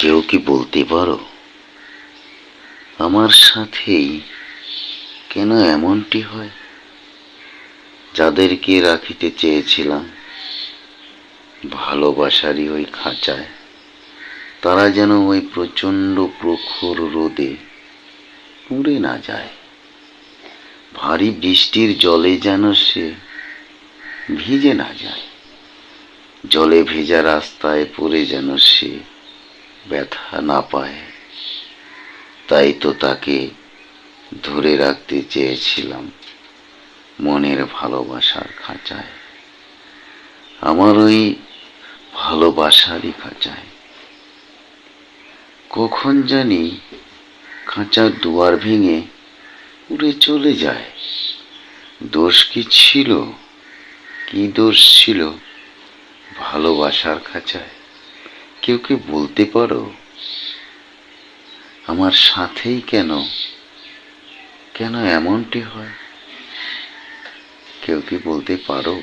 কেউ কি বলতে পারো আমার সাথেই কেন এমনটি হয়? যাদেরকে রাখিতে চেয়েছিলাম ভালোবাসারই ওই খাঁচায়, তারা যেন ওই প্রচণ্ড প্রখর রোদে পুড়ে না যায়। ভারী বৃষ্টির জলে যেন সে ভিজে না যায়। জলে ভেজা রাস্তায় পড়ে যেন সে ব্যথা না পায়। তাই তো তাকে ধরে রাখতে চেয়েছিলাম মনের ভালোবাসার খাঁচায়, আমার ওই ভালোবাসারই খাঁচায়। কখন জানি খাঁচার দুয়ার ভেঙে উড়ে চলে যায়। দোষ কি ছিল? কি দোষ ছিল ভালোবাসার খাঁচায়? কেউ কি বলতে পারো আমার সাথেই কেন কেন এমনটি হয়? কেউ কি বলতে পারো?